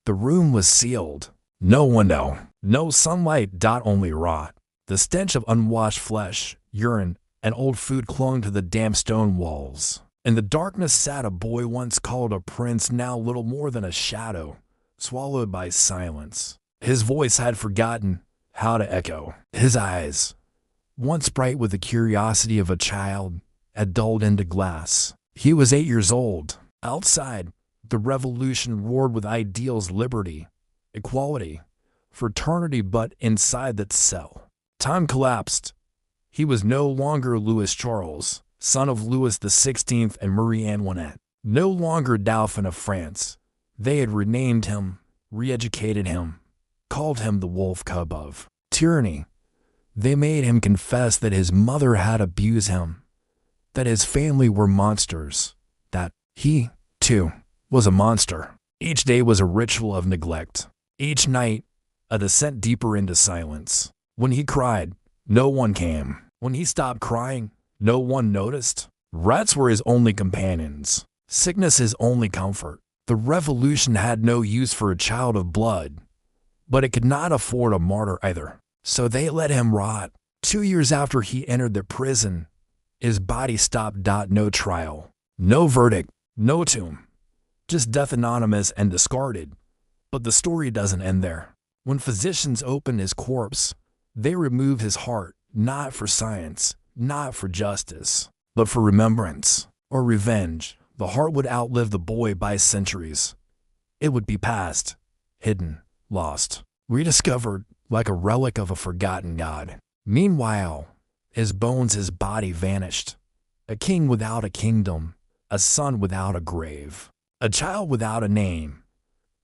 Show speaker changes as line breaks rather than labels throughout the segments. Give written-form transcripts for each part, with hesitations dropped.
The room was sealed. No window, no sunlight. Only rot. The stench of unwashed flesh, urine, and old food clung to the damp stone walls. In the darkness sat a boy once called a prince, now little more than a shadow, swallowed by silence. His voice had forgotten how to echo. His eyes, once bright with the curiosity of a child, had dulled into glass. He was 8 years old. Outside, the revolution roared with ideals: liberty, equality, fraternity. But inside that cell, time collapsed. He was no longer Louis Charles, son of Louis XVI and Marie Antoinette. No longer Dauphin of France. They had renamed him, re-educated him, called him the wolf cub of tyranny. They made him confess that his mother had abused him, that his family were monsters, that he, too, was a monster. Each day was a ritual of neglect. Each night, a descent deeper into silence. When he cried, no one came. When he stopped crying, no one noticed. Rats were his only companions. Sickness his only comfort. The revolution had no use for a child of blood, but it could not afford a martyr either. So they let him rot. 2 years after he entered the prison, his body stopped. No trial, no verdict, no tomb. Just death, anonymous and discarded. But the story doesn't end there. When physicians opened his corpse, they removed his heart, not for science, not for justice, but for remembrance or revenge. The heart would outlive the boy by centuries. It would be past, hidden, lost, rediscovered like a relic of a forgotten god. Meanwhile, his bones, his body vanished. A king without a kingdom, a son without a grave, a child without a name.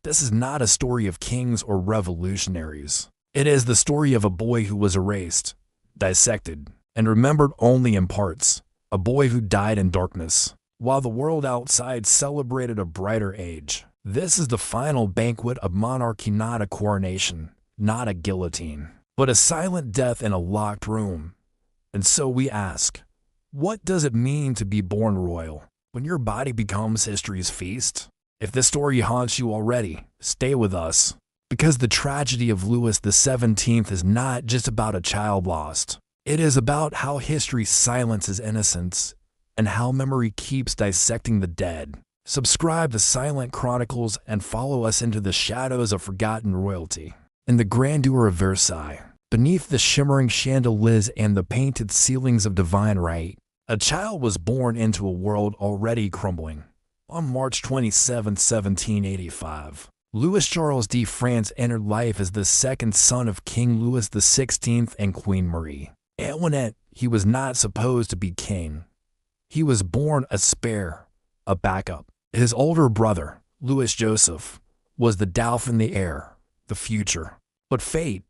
This is not a story of kings or revolutionaries. It is the story of a boy who was erased, dissected, and remembered only in parts. A boy who died in darkness, while the world outside celebrated a brighter age. This is the final banquet of monarchy, not a coronation, not a guillotine, but a silent death in a locked room. And so we ask, what does it mean to be born royal when your body becomes history's feast? If this story haunts you already, stay with us, because the tragedy of Louis XVII is not just about a child lost. It is about how history silences innocence and how memory keeps dissecting the dead. Subscribe to Silent Chronicles and follow us into the shadows of forgotten royalty. In the grandeur of Versailles, beneath the shimmering chandeliers and the painted ceilings of divine right, a child was born into a world already crumbling. On March 27, 1785, Louis Charles de France entered life as the second son of King Louis XVI and Queen Marie Antoinette. He was not supposed to be king. He was born a spare, a backup. His older brother, Louis Joseph, was the Dauphin, the heir, the future. But fate,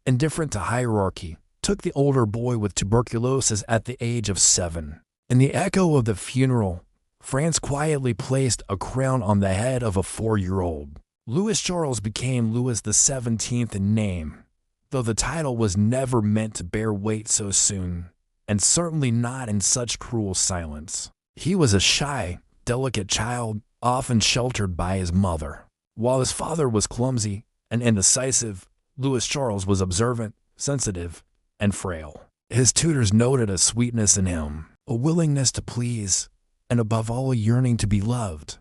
indifferent to hierarchy, took the older boy with tuberculosis at the age of 7. In the echo of the funeral, France quietly placed a crown on the head of a 4-year-old. Louis Charles became Louis XVII in name, though the title was never meant to bear weight so soon, and certainly not in such cruel silence. He was a shy, delicate child, often sheltered by his mother. While his father was clumsy and indecisive, Louis Charles was observant, sensitive, and frail. His tutors noted a sweetness in him, a willingness to please, and above all a yearning to be loved.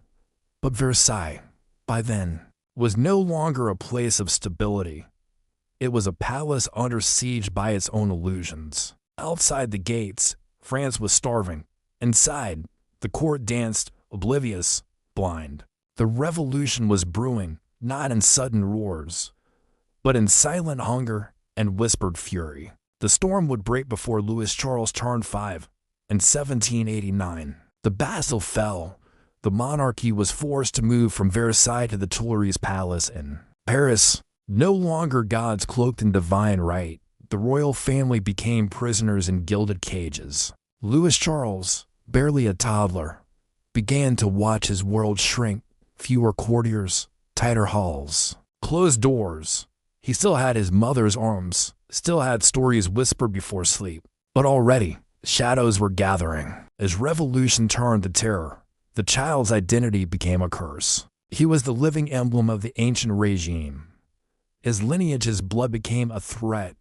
But Versailles, by then, was no longer a place of stability. It was a palace under siege by its own illusions. Outside the gates, France was starving. Inside, the court danced, oblivious, blind. The revolution was brewing, not in sudden roars, but in silent hunger and whispered fury. The storm would break before Louis Charles turned 5 in 1789. The Bastille fell. The monarchy was forced to move from Versailles to the Tuileries Palace in Paris. No longer gods cloaked in divine right, the royal family became prisoners in gilded cages. Louis Charles, barely a toddler, began to watch his world shrink. Fewer courtiers, tighter halls, closed doors. He still had his mother's arms, still had stories whispered before sleep. But already, shadows were gathering. As revolution turned to terror, the child's identity became a curse. He was the living emblem of the ancient regime. His lineage, his blood became a threat.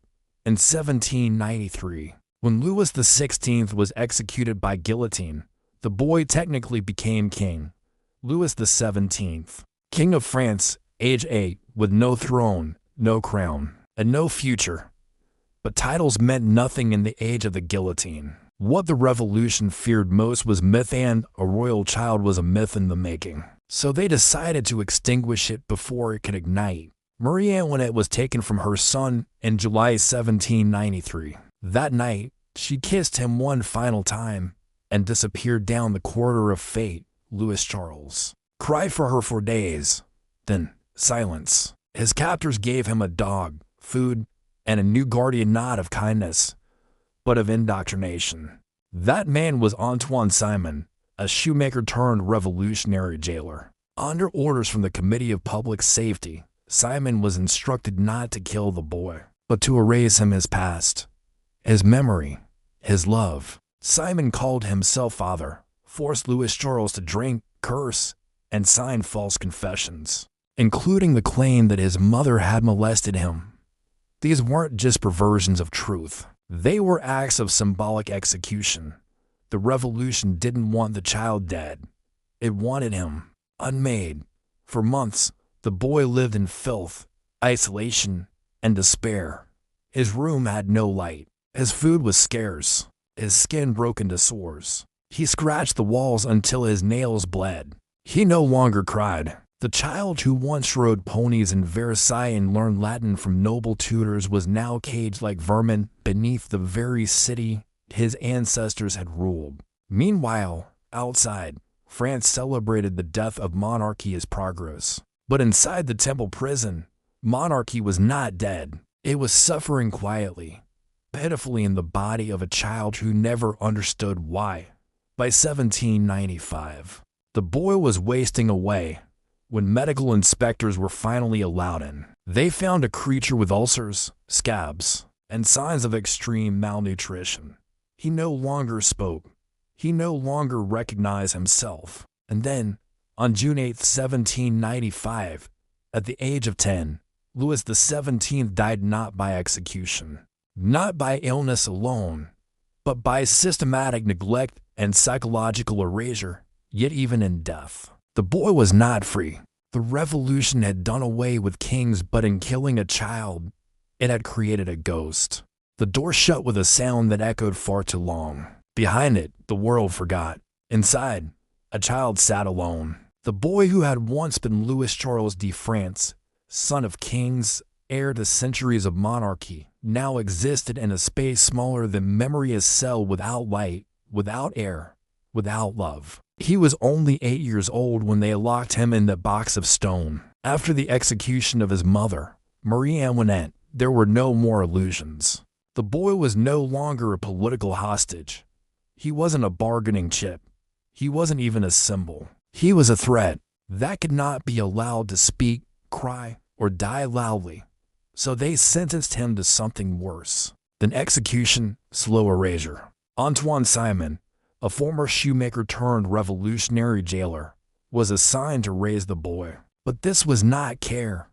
In 1793, when Louis XVI was executed by guillotine, the boy technically became king. Louis XVII, King of France, age 8, with no throne, no crown, and no future. But titles meant nothing in the age of the guillotine. What the revolution feared most was myth, and a royal child was a myth in the making. So they decided to extinguish it before it could ignite. Marie Antoinette was taken from her son in July 1793. That night, she kissed him one final time and disappeared down the corridor of fate. Louis Charles cried for her for days. Then, silence. His captors gave him a dog, food, and a new guardian, not of kindness, but of indoctrination. That man was Antoine Simon, a shoemaker turned revolutionary jailer. Under orders from the Committee of Public Safety, Simon was instructed not to kill the boy, but to erase his past, his memory, his love. Simon called himself father, forced Louis Charles to drink, curse, and sign false confessions, including the claim that his mother had molested him. These weren't just perversions of truth. They were acts of symbolic execution. The revolution didn't want the child dead. It wanted him unmade. For months, the boy lived in filth, isolation, and despair. His room had no light. His food was scarce. His skin broke into sores. He scratched the walls until his nails bled. He no longer cried. The child who once rode ponies in Versailles and learned Latin from noble tutors was now caged like vermin beneath the very city his ancestors had ruled. Meanwhile, outside, France celebrated the death of monarchy as progress. But inside the temple prison, monarchy was not dead. It was suffering quietly, pitifully in the body of a child who never understood why. By 1795, the boy was wasting away. When medical inspectors were finally allowed in, they found a creature with ulcers, scabs, and signs of extreme malnutrition. He no longer spoke. He no longer recognized himself. And then, on June 8, 1795, at the age of 10, Louis XVII died not by execution, not by illness alone, but by systematic neglect and psychological erasure. Yet even in death, the boy was not free. The revolution had done away with kings, but in killing a child, it had created a ghost. The door shut with a sound that echoed far too long. Behind it, the world forgot. Inside, a child sat alone. The boy who had once been Louis Charles de France, son of kings, heir to centuries of monarchy, now existed in a space smaller than memory, a cell without light, without air, without love. He was only 8 years old when they locked him in the box of stone. After the execution of his mother, Marie Antoinette, there were no more illusions. The boy was no longer a political hostage. He wasn't a bargaining chip. He wasn't even a symbol. He was a threat that could not be allowed to speak, cry, or die loudly. So they sentenced him to something worse than execution, slow erasure. Antoine Simon, a former shoemaker turned revolutionary jailer, was assigned to raise the boy. But this was not care.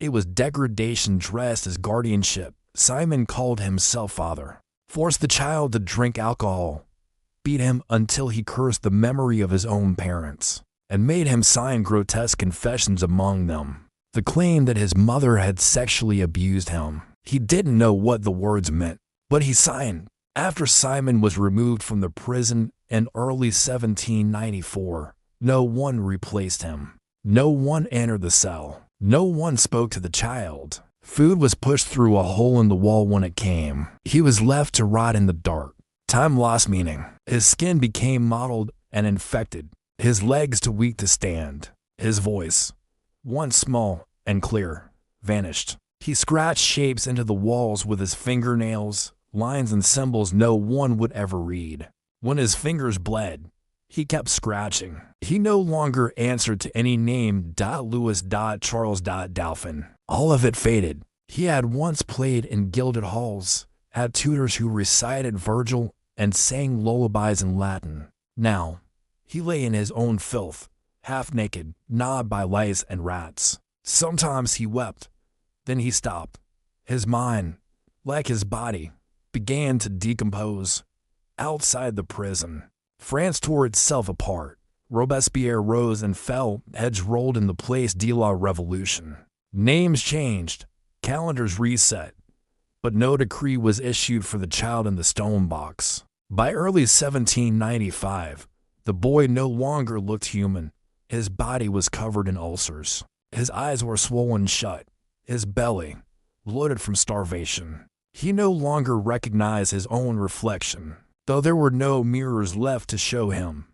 It was degradation dressed as guardianship. Simon called himself father, forced the child to drink alcohol, beat him until he cursed the memory of his own parents, and made him sign grotesque confessions, among them the claim that his mother had sexually abused him. He didn't know what the words meant, but he signed. After Simon was removed from the prison in early 1794, no one replaced him. No one entered the cell. No one spoke to the child. Food was pushed through a hole in the wall when it came. He was left to rot in the dark. Time lost meaning. His skin became mottled and infected. His legs too weak to stand. His voice, once small and clear, vanished. He scratched shapes into the walls with his fingernails, lines and symbols no one would ever read. When his fingers bled, he kept scratching. He no longer answered to any name. Louis Charles Dauphin. All of it faded. He had once played in gilded halls, had tutors who recited Virgil and sang lullabies in Latin. Now, he lay in his own filth, half naked, gnawed by lice and rats. Sometimes he wept, then he stopped. His mind, like his body, began to decompose. Outside the prison, France tore itself apart. Robespierre rose and fell, heads rolled in the Place de la Revolution. Names changed, calendars reset, but no decree was issued for the child in the stone box. By early 1795, the boy no longer looked human. His body was covered in ulcers. His eyes were swollen shut, his belly bloated from starvation. He no longer recognized his own reflection, though there were no mirrors left to show him.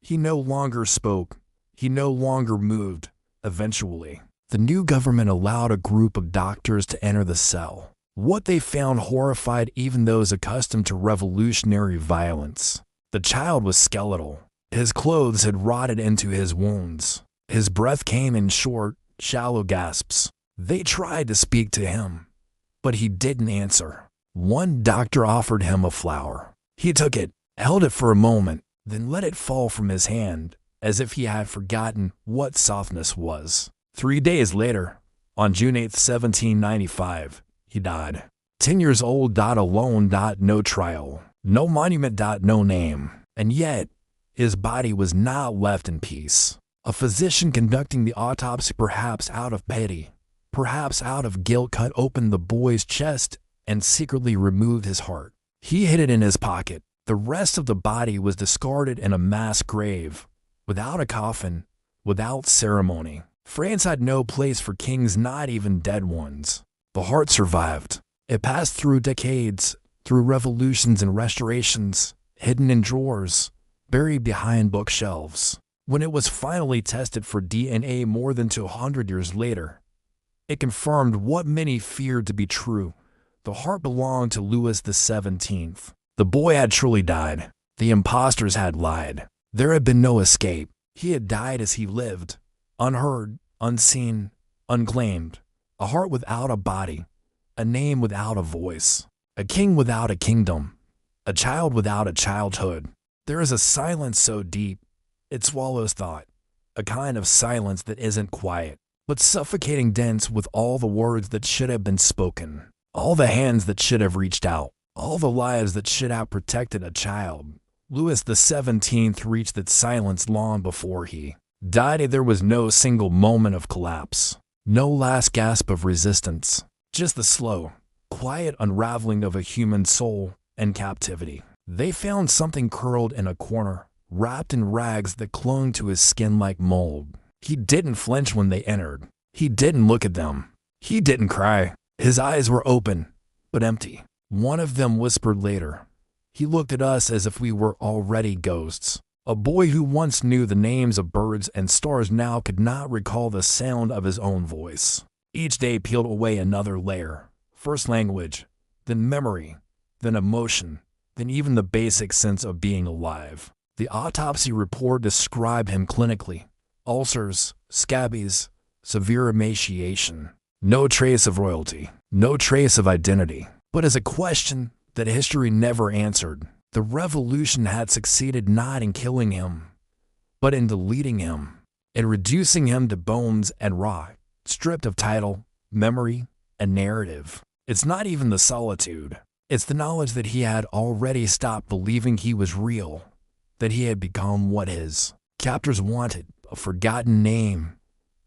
He no longer spoke. He no longer moved. Eventually, the new government allowed a group of doctors to enter the cell. What they found horrified even those accustomed to revolutionary violence. The child was skeletal. His clothes had rotted into his wounds. His breath came in short, shallow gasps. They tried to speak to him, but he didn't answer. One doctor offered him a flower. He took it, held it for a moment, then let it fall from his hand, as if he had forgotten what softness was. 3 days later, on June 8, 1795, he died. 10 years old. Alone. No trial. No monument. No name. And yet, his body was not left in peace. A physician conducting the autopsy, perhaps out of pity, perhaps out of guilt, cut open the boy's chest and secretly removed his heart. He hid it in his pocket. The rest of the body was discarded in a mass grave, without a coffin, without ceremony. France had no place for kings, not even dead ones. The heart survived. It passed through decades, through revolutions and restorations, hidden in drawers, buried behind bookshelves. When it was finally tested for DNA more than 200 years later, it confirmed what many feared to be true. The heart belonged to Louis XVII. The boy had truly died. The impostors had lied. There had been no escape. He had died as he lived, unheard, unseen, unclaimed. A heart without a body, a name without a voice, a king without a kingdom, a child without a childhood. There is a silence so deep, it swallows thought, a kind of silence that isn't quiet, but suffocating dense with all the words that should have been spoken, all the hands that should have reached out, all the lives that should have protected a child. Louis XVII reached that silence long before he died. There was no single moment of collapse, no last gasp of resistance, just the slow, quiet unraveling of a human soul in captivity. They found something curled in a corner, wrapped in rags that clung to his skin like mold. He didn't flinch when they entered. He didn't look at them. He didn't cry. His eyes were open, but empty. One of them whispered later. He looked at us as if we were already ghosts. A boy who once knew the names of birds and stars now could not recall the sound of his own voice. Each day peeled away another layer. First language, then memory, then emotion, then even the basic sense of being alive. The autopsy report described him clinically. Ulcers, scabies, severe emaciation. No trace of royalty, no trace of identity. But as a question that history never answered, the revolution had succeeded not in killing him, but in deleting him, in reducing him to bones and rock, stripped of title, memory, and narrative. It's not even the solitude. It's the knowledge that he had already stopped believing he was real, that he had become what his captors wanted, a forgotten name,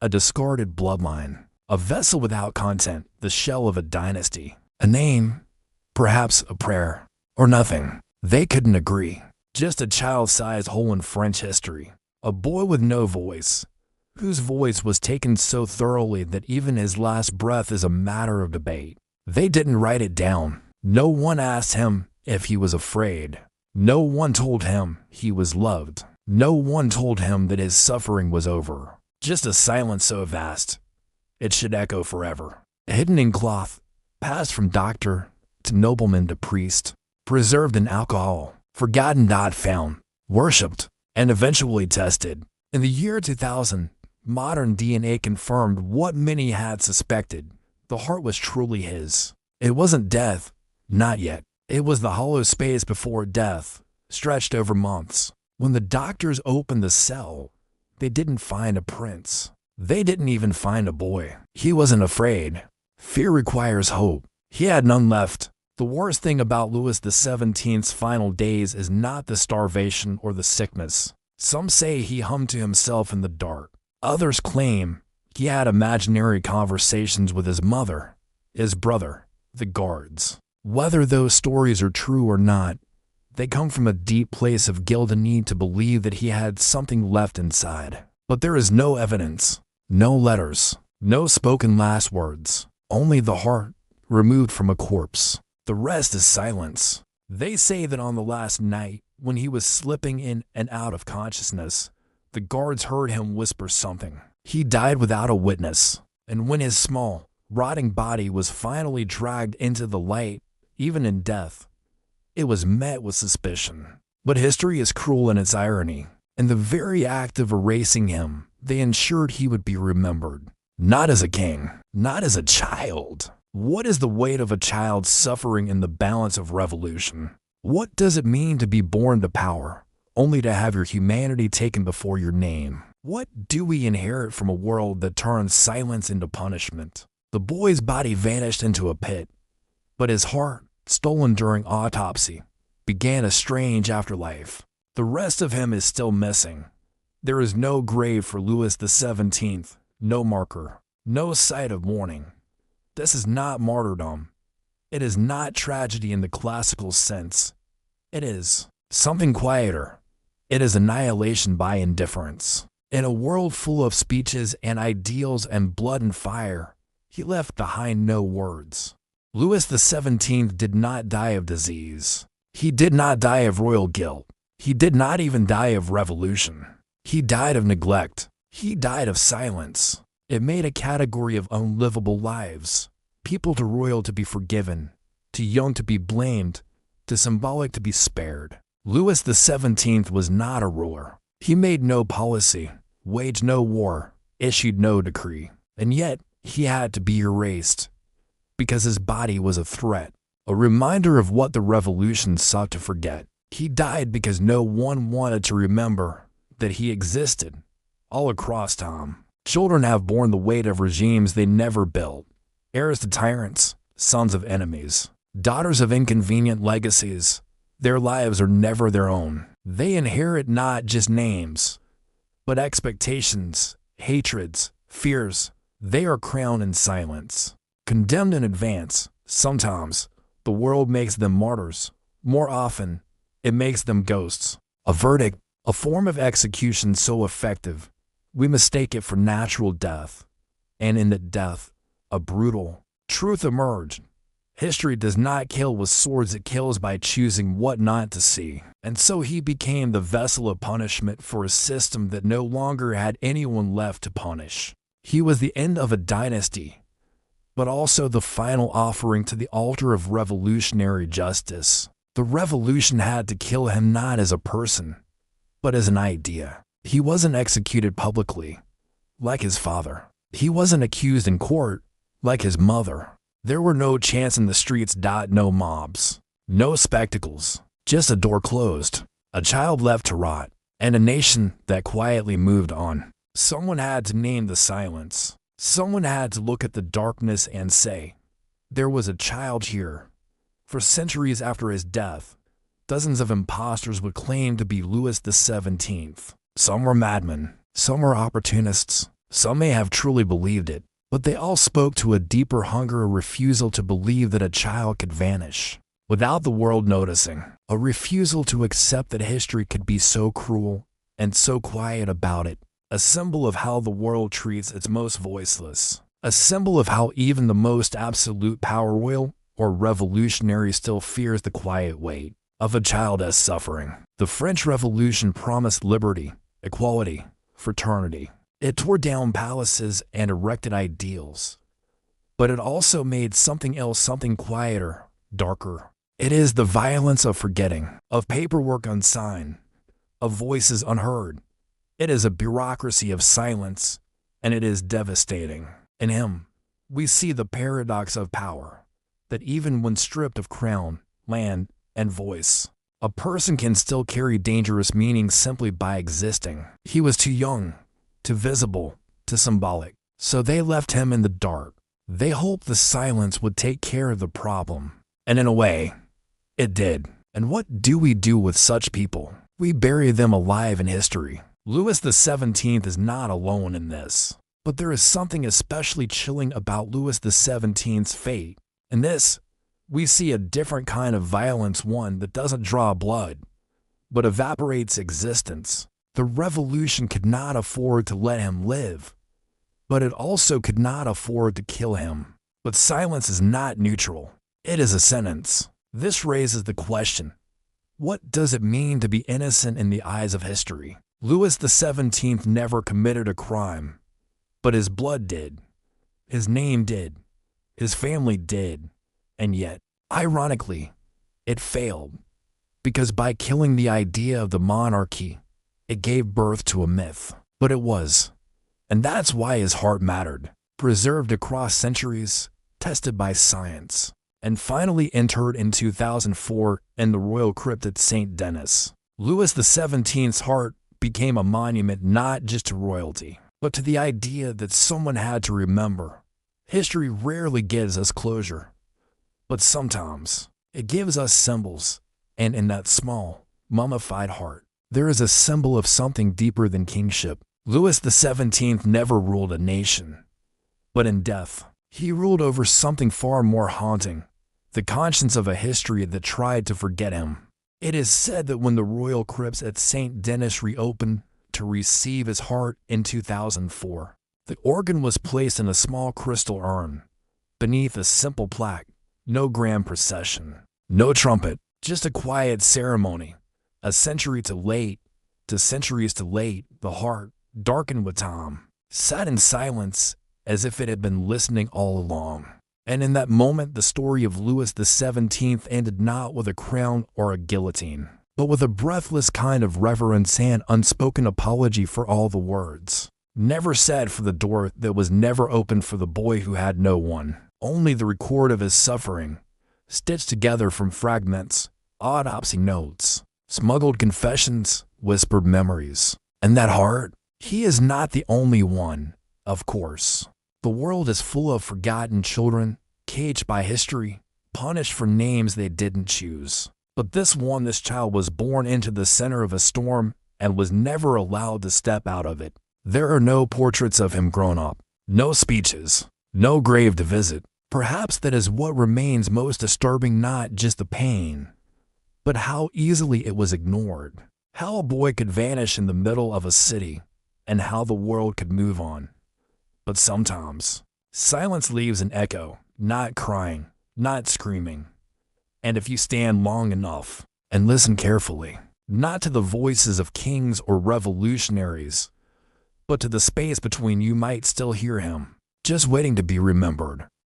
a discarded bloodline, a vessel without content, the shell of a dynasty, a name, perhaps a prayer, or nothing. They couldn't agree. Just a child-sized hole in French history, a boy with no voice, whose voice was taken so thoroughly that even his last breath is a matter of debate. They didn't write it down. No one asked him if he was afraid. No one told him he was loved. No one told him that his suffering was over. Just a silence so vast, it should echo forever. Hidden in cloth, passed from doctor to nobleman to priest, preserved in alcohol, forgotten, not found, worshipped, and eventually tested. In the year 2000, modern DNA confirmed what many had suspected. The heart was truly his. It wasn't death, not yet. It was the hollow space before death, stretched over months. When the doctors opened the cell, They didn't find a prince. They didn't even find a boy. He wasn't afraid. Fear requires hope. He had none left. The worst thing about Louis XVII's final days is not the starvation or the sickness. Some say he hummed to himself in the dark. Others claim he had imaginary conversations with his mother, his brother, the guards. Whether those stories are true or not, they come from a deep place of guilt and need to believe that he had something left inside. But there is no evidence, no letters, no spoken last words, only the heart removed from a corpse. The rest is silence. They say that on the last night, when he was slipping in and out of consciousness, the guards heard him whisper something. He died without a witness, and when his small, rotting body was finally dragged into the light, even in death, it was met with suspicion. But history is cruel in its irony. In the very act of erasing him, they ensured he would be remembered. Not as a king, not as a child. What is the weight of a child suffering in the balance of revolution? What does it mean to be born to power, only to have your humanity taken before your name? What do we inherit from a world that turns silence into punishment? The boy's body vanished into a pit, but his heart, stolen during autopsy, began a strange afterlife. The rest of him is still missing. There is no grave for Louis XVII, no marker, no site of mourning. This is not martyrdom. It is not tragedy in the classical sense. It is something quieter. It is annihilation by indifference. In a world full of speeches and ideals and blood and fire, he left behind no words. Louis XVII did not die of disease. He did not die of royal guilt. He did not even die of revolution. He died of neglect. He died of silence. It made a category of unlivable lives. People too royal to be forgiven, too young to be blamed, too symbolic to be spared. Louis XVII was not a ruler. He made no policy, waged no war, issued no decree. And yet, he had to be erased, because his body was a threat, a reminder of what the revolution sought to forget. He died because no one wanted to remember that he existed. All across time, children have borne the weight of regimes they never built, heirs to tyrants, sons of enemies, daughters of inconvenient legacies. Their lives are never their own. They inherit not just names, but expectations, hatreds, fears. They are crowned in silence, condemned in advance. Sometimes, the world makes them martyrs. More often, it makes them ghosts. A verdict, a form of execution so effective, we mistake it for natural death. And in that death, a brutal truth emerged. History does not kill with swords, it kills by choosing what not to see. And so he became the vessel of punishment for a system that no longer had anyone left to punish. He was the end of a dynasty, but also the final offering to the altar of revolutionary justice. The revolution had to kill him not as a person, but as an idea. He wasn't executed publicly, like his father. He wasn't accused in court, like his mother. There were no chants in the streets, no mobs, no spectacles, just a door closed, a child left to rot, and a nation that quietly moved on. Someone had to name the silence. Someone had to look at the darkness and say, there was a child here. For centuries after his death, dozens of impostors would claim to be Louis XVII. Some were madmen, some were opportunists, some may have truly believed it, but they all spoke to a deeper hunger, a refusal to believe that a child could vanish without the world noticing, a refusal to accept that history could be so cruel and so quiet about it, a symbol of how the world treats its most voiceless, a symbol of how even the most absolute power will or revolutionary still fears the quiet weight of a child as suffering. The French Revolution promised liberty, equality, fraternity. It tore down palaces and erected ideals. But it also made something else, something quieter, darker. It is the violence of forgetting, of paperwork unsigned, of voices unheard. It is a bureaucracy of silence, and it is devastating. In him, we see the paradox of power, that even when stripped of crown, land, and voice, a person can still carry dangerous meaning simply by existing. He was too young, to visible, to symbolic. So they left him in the dark. They hoped the silence would take care of the problem. And in a way, it did. And what do we do with such people? We bury them alive in history. Louis XVII is not alone in this. But there is something especially chilling about Louis XVII's fate. In this, we see a different kind of violence, one that doesn't draw blood, but evaporates existence. The revolution could not afford to let him live, but it also could not afford to kill him. But silence is not neutral. It is a sentence. This raises the question, what does it mean to be innocent in the eyes of history? Louis XVII never committed a crime, but his blood did. His name did. His family did. And yet, ironically, it failed. Because by killing the idea of the monarchy, it gave birth to a myth. But it was. And that's why his heart mattered. Preserved across centuries, tested by science, and finally interred in 2004 in the royal crypt at St. Denis. Louis XVII's heart became a monument not just to royalty, but to the idea that someone had to remember. History rarely gives us closure, but sometimes it gives us symbols, and in that small, mummified heart, there is a symbol of something deeper than kingship. Louis XVII never ruled a nation, but in death, he ruled over something far more haunting, the conscience of a history that tried to forget him. It is said that when the royal crypts at St. Denis reopened to receive his heart in 2004, the organ was placed in a small crystal urn, beneath a simple plaque. No grand procession, no trumpet, just a quiet ceremony. A century too late, the heart, darkened with time, sat in silence as if it had been listening all along. And in that moment, the story of Louis XVII ended not with a crown or a guillotine, but with a breathless kind of reverence and unspoken apology for all the words never said, for the door that was never opened for the boy who had no one. Only the record of his suffering, stitched together from fragments, autopsy notes, smuggled confessions, whispered memories. And that heart? He is not the only one, of course. The world is full of forgotten children, caged by history, punished for names they didn't choose. But this child was born into the center of a storm and was never allowed to step out of it. There are no portraits of him grown up, no speeches, no grave to visit. Perhaps that is what remains most disturbing, not just the pain, but how easily it was ignored. How a boy could vanish in the middle of a city, and how the world could move on. But sometimes, silence leaves an echo, not crying, not screaming. And if you stand long enough and listen carefully, not to the voices of kings or revolutionaries, but to the space between, you might still hear him, just waiting to be remembered.